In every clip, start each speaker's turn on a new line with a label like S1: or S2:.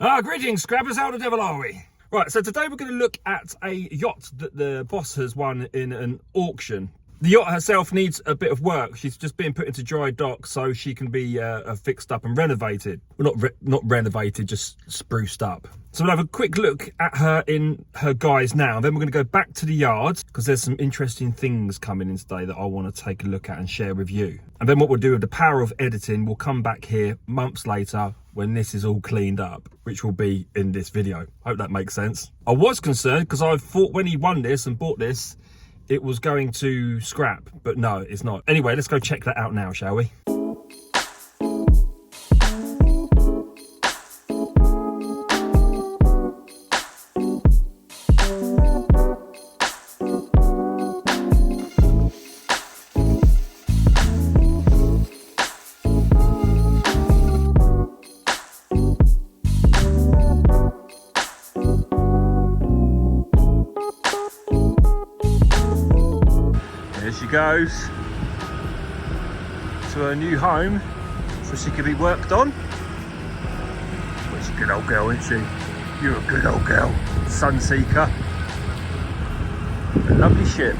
S1: Greetings, scrappers. How the devil are we? Right, so today we're going to look at a yacht that the boss has won in an auction. The yacht herself needs a bit of work. She's just being put into dry dock so she can be fixed up and renovated. Well, not renovated, just spruced up. So we'll have a quick look at her in her guise now. Then we're going to go back to the yard because there's some interesting things coming in today that I want to take a look at and share with you. And then what we'll do with the power of editing, we'll come back here months later when this is all cleaned up, which will be in this video. Hope that makes sense. I was concerned because I thought when he won this and bought this, it was going to scrap, but no, it's not. Anyway, let's go check that out now, shall we? She goes to her new home so she can be worked on. Well, she's a good old girl, isn't she? You're a good old girl. Sunseeker. A lovely ship.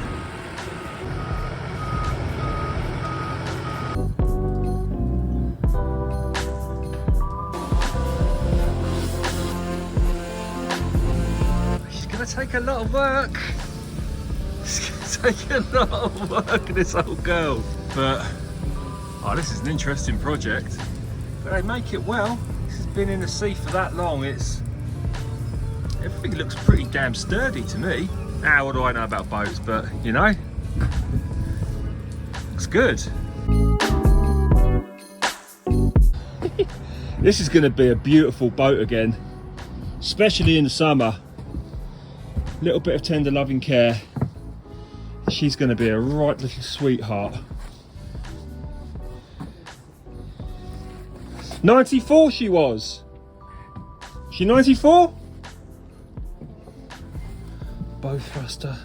S1: She's going to take a lot of work. Take a lot of work, this old girl, but this is an interesting project. But they make it well. It's been in the sea for that long. Everything looks pretty damn sturdy to me. Now, what do I know about boats? But you know, looks good. This is going to be a beautiful boat again, especially in the summer. A little bit of tender loving care. She's going to be a right little sweetheart. 94 she was. She 94? Bow thruster.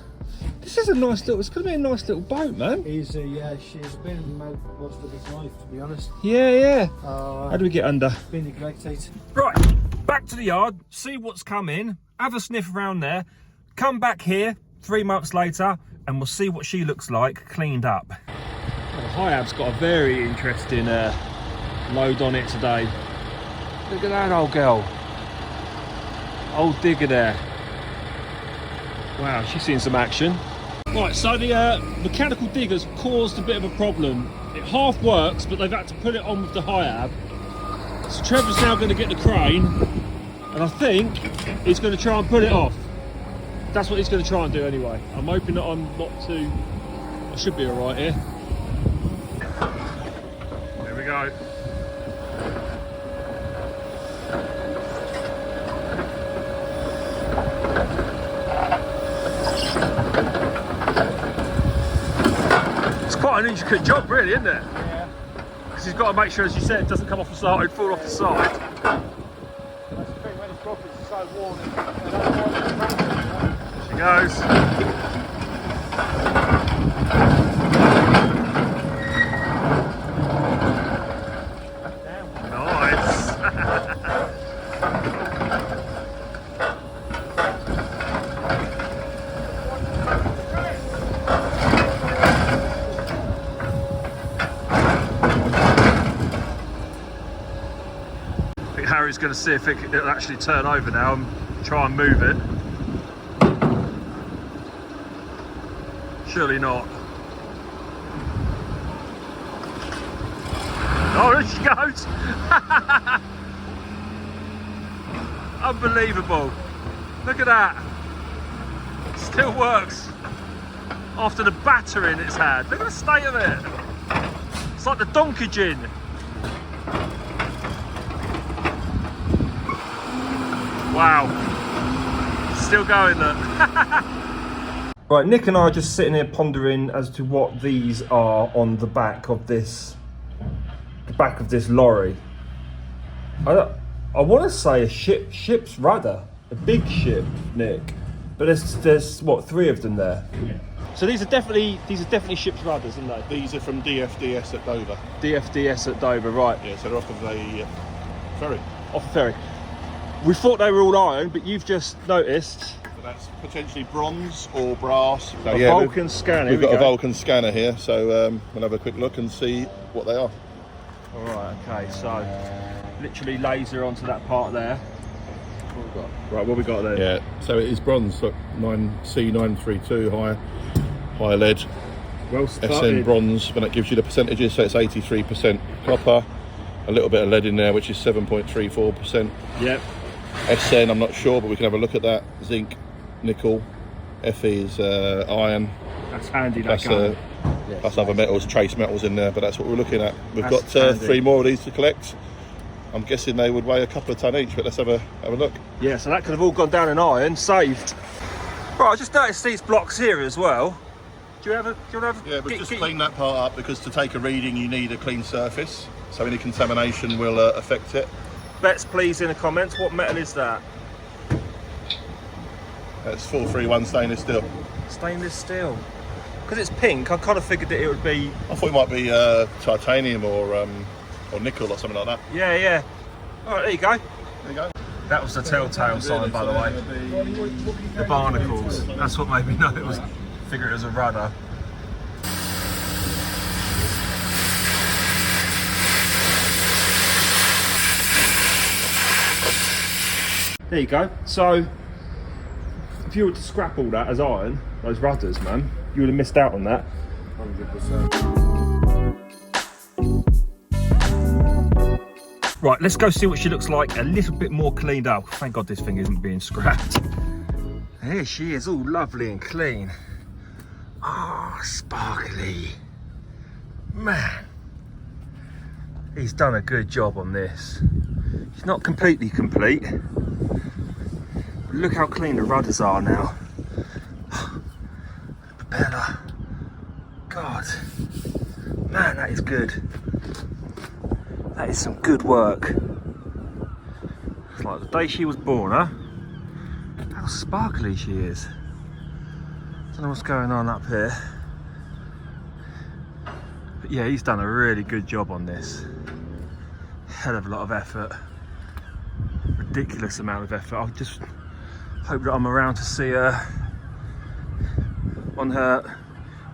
S1: This is a nice little, it's going to be a nice little boat, man.
S2: Easy, yeah, she's been most of his life, to be honest.
S1: Yeah. How do we get under?
S2: Been neglected.
S1: Right, back to the yard, see what's come in, have a sniff around there, come back here 3 months later, and we'll see what she looks like cleaned up. Well, the HIAB's got a very interesting load on it today. Look at that old girl. Old digger there. Wow, she's seen some action. Right, so the mechanical digger's caused a bit of a problem. It half works, but they've had to put it on with the HIAB. So Trevor's now going to get the crane, and I think he's going to try and put it off. That's what he's going to try and do anyway. I'm hoping that I'm not too... I should be alright here. There we go. It's quite an intricate job really, isn't it?
S2: Yeah.
S1: Because he's got to make sure, as you said, it doesn't come off the side, fall off the side.
S2: That's the thing, when it's properly so worn.
S1: Goes. Nice. I think Harry's going to see if it'll actually turn over now and try and move it. Surely not. Oh, there she goes! Unbelievable. Look at that. Still works after the battering it's had. Look at the state of it. It's like the donkey gin. Wow. Still going, look. Right, Nick and I are just sitting here pondering as to what these are on the back of this lorry. I want to say a ship's rudder, a big ship, Nick. But there's what, 3 of them there.
S3: Yeah.
S1: So these are definitely ship's rudders, aren't they?
S3: These are from DFDS at Dover.
S1: DFDS at Dover, right?
S3: Yeah, so they're off of a ferry.
S1: Off the ferry. We thought they were all iron, but you've just noticed.
S3: So that's potentially bronze or brass. So,
S1: A Vulcan scanner.
S3: We've got a Vulcan scanner here, so we'll have a quick look and see what they are.
S1: All right, okay, so literally laser onto that part there.
S3: What have we got?
S1: Right, what we got there?
S3: Yeah, so it is bronze, look, C932 higher lead.
S1: Well
S3: SN
S1: started.
S3: bronze, when that gives you the percentages, so it's 83% copper, a little bit of lead in there, which is 7.34%.
S1: Yep.
S3: SN, I'm not sure, but we can have a look at that. Zinc, nickel, Fe is iron,
S1: That's handy, that
S3: plus,
S1: gun.
S3: plus other metals, trace metals in there, but that's what we're looking at. We've
S1: That's
S3: got
S1: handy.
S3: 3 more of these to collect. I'm guessing they would weigh a couple of tonne each, but let's have a look.
S1: Yeah, so that could have all gone down in iron, saved. Right, I just noticed these blocks here as well. Do you want to have
S3: Yeah, but just clean that part up, because to take a reading you need a clean surface, so any contamination will affect it.
S1: Bets please in the comments, what metal is that?
S3: That's 431 stainless steel.
S1: Stainless steel. Because it's pink, I kind of figured that it would be...
S3: I thought it might be titanium or nickel or something like that.
S1: Yeah, yeah. All right, there you go.
S3: There you go.
S1: That was the telltale sign, by the way. The barnacles. That's what made me know it was... Figure it was a rudder. There you go. So, if you were to scrap all that as iron, those rudders, man, you would have missed out on that. 100%. Right, let's go see what she looks like a little bit more cleaned up. Thank God this thing isn't being scrapped. Here she is, all lovely and clean. Ah, oh, sparkly. Man, he's done a good job on this. It's not completely complete. But look how clean the rudders are now. Propeller. God. Man, that is good. That is some good work. It's like the day she was born, huh? How sparkly she is. Don't know what's going on up here. But yeah, he's done a really good job on this. Hell of a lot of effort. Ridiculous amount of effort. I just hope that I'm around to see her on her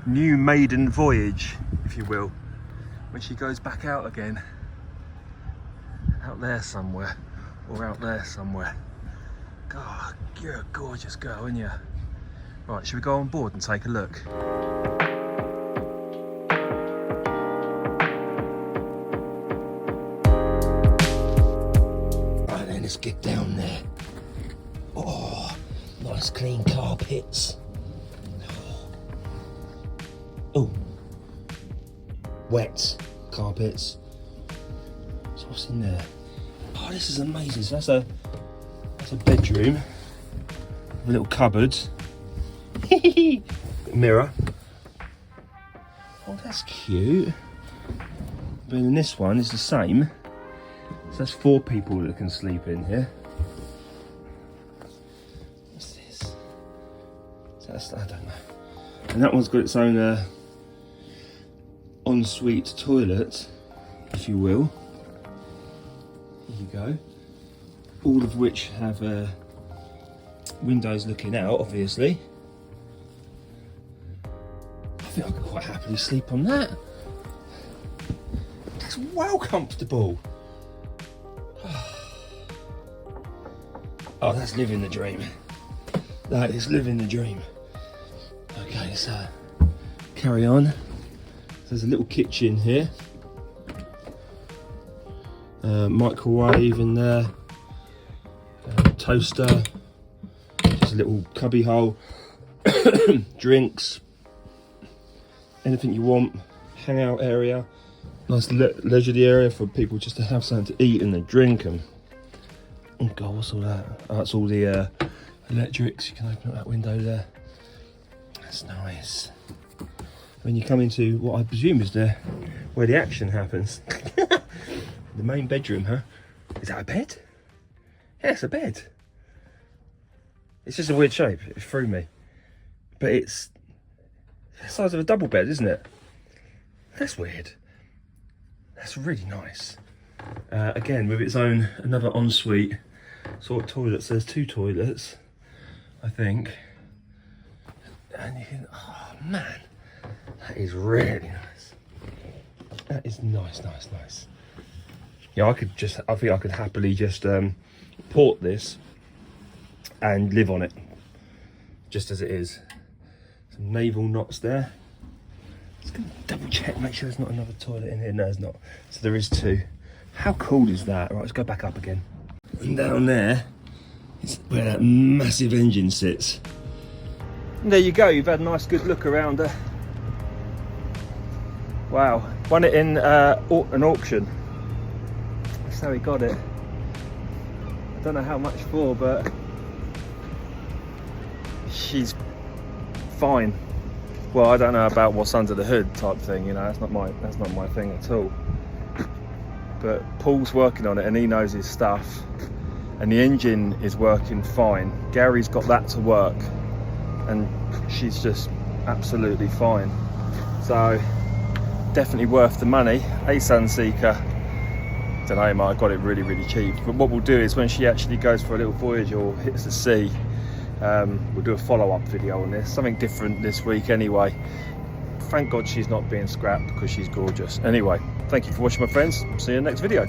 S1: new maiden voyage, if you will, when she goes back out again. Out there somewhere, or out there somewhere. God, you're a gorgeous girl, aren't you? Right, should we go on board and take a look? Right then, let's get down there. Oh, nice clean carpets. Oh, wet carpets. So what's in there? Oh, this is amazing. So that's a bedroom. A little cupboard. Mirror. Oh, that's cute. But then this one is the same. So that's 4 people that can sleep in here. What's this? So that's, I don't know. And that one's got its own ensuite toilet, if you will. There you go. All of which have windows looking out, obviously. I think I could quite happily sleep on that. That's well comfortable. Oh, that's living the dream. That is living the dream. Okay, let's carry on. There's a little kitchen here. Microwave in there. Toaster. Just a little cubby hole. Drinks. Anything you want. Hangout area. Nice leisurely area for people just to have something to eat and a drink. And oh God, what's all that? Oh, that's all the electrics. You can open up that window there. That's nice. When you come into what I presume is where the action happens. The main bedroom, huh? Is that a bed? Yeah, it's a bed. It's just a weird shape. It threw me. But it's the size of a double bed, isn't it? That's weird. That's really nice. Again, with its own, another ensuite sort of toilets. There's 2 toilets, I think. And you can, oh man, that is really nice. That is nice. Yeah, I think I could happily just port this and live on it, just as it is. Some naval knots there. Just gonna double check, make sure there's not another toilet in here. No, there's not. So there is 2. How cool is that? Right, let's go back up again. And down there is where that massive engine sits. And there you go, you've had a nice good look around there. Wow, won it in an auction. That's how he got it. I don't know how much for, but she's fine. Well, I don't know about what's under the hood type thing, you know, that's not my thing at all. But Paul's working on it and he knows his stuff. And the engine is working fine. Gary's got that to work. And she's just absolutely fine. So definitely worth the money. A Sunseeker. Don't know, I might have got it really cheap. But what we'll do is when she actually goes for a little voyage or hits the sea, we'll do a follow-up video on this. Something different this week anyway. Thank God she's not being scrapped because she's gorgeous. Anyway, thank you for watching, my friends. See you in the next video.